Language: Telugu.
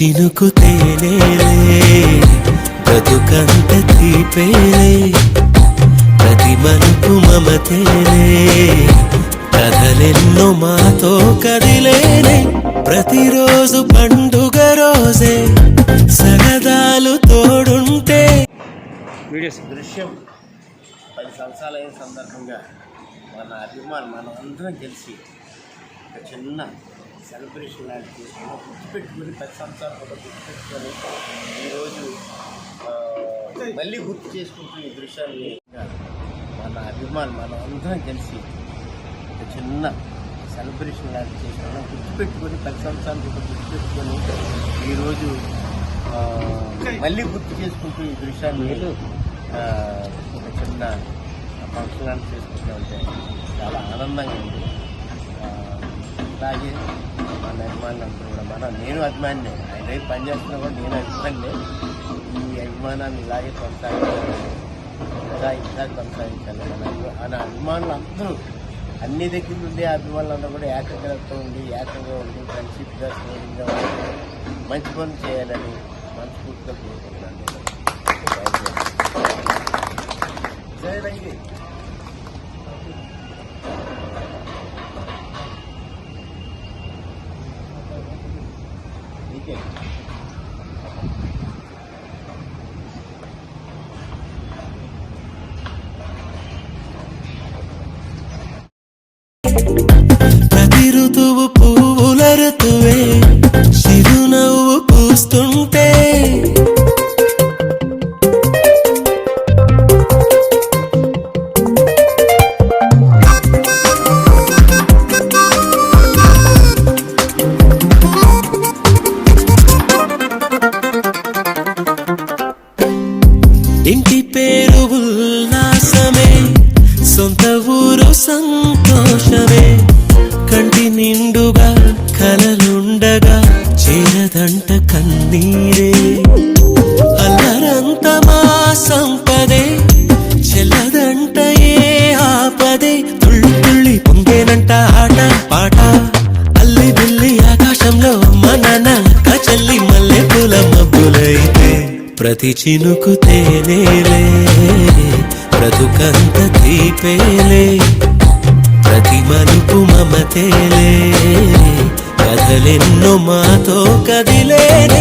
చినుకు తేనేలే బ్రతుకంత తీపేలే ప్రతి మలుపు మమతేలే కథలెన్నో మాతో కదిలేనే ప్రతిరోజు పండుగ రోజే సరదాలు తోడుంటే దృశ్యం 10 సంవత్సరాల అయిన సందర్భంగా మన అభిమానులు మనం అందరం కలిసి ఒక చిన్న సెలబ్రేషన్ లాంటి చేసుకుని గుర్తుపెట్టుకుని 10 సంవత్సరాలు కూడా గుర్తుపెట్టుకొని ఈరోజు మళ్ళీ గుర్తు చేసుకుంటున్న ఈ దృశ్యాన్ని మన అభిమానులు మనం అందరం కలిసి ఒక చిన్న సెలబ్రేషన్ లాంటి చేసుకున్నాం గుర్తుపెట్టుకొని 10 సంవత్సరాలు కూడా గుర్తుపెట్టుకొని ఈరోజు మళ్ళీ గుర్తు చేసుకుంటూ ఈ దృశ్యాన్ని ఒక చిన్న ఫంక్షన్ లాంటి చేసుకుంటూ ఉంటే చాలా ఆనందంగా ఉంది. అలాగే మన అభిమానులందరూ కూడా నేను అభిమానినే, ఆయన రేపు పనిచేస్తున్నా కూడా నేను అభిమానినే. ఈ అభిమానాన్ని ఇలాగే కొనసాగించాలి, ఇంకా కొనసాగించాలి. మన అభిమానులు అందరూ అన్ని దగ్గర నుండి అభిమానులందరూ కూడా ఏకంగా ఉండి ఫ్రెండ్షిప్గా స్నేహితుగా మంచి పనులు చేయాలని మనస్ఫూర్తిగా కోరుకుంటున్నాను. జై రంగి. ప్రతి ఋతువు పువ్వుల ఋతువే చిరునవ్వు పూస్తుంటే ఇంటి పేరు ఉల్లాసమే, సొంత ఊరు సంతోషమే, కంటి నిండుగా కలలుండగా చేరదంట కన్నీరే, అల్లరంత మా సంపదే చెల్లదంట ఏ ఆపదే, తుళ్ళి తుళ్ళి పొంగేనంట ఆట పాట, అల్లి బిల్లి ఆకాశంలో మన కచల్లి మల్లె పూల మబ్బులైతే ప్రతి చినుకు తేనేలే బ్రతుకంత తీపేలే ప్రతి మలుపు మమతేలే కథలెన్నో మాతో కదిలేనే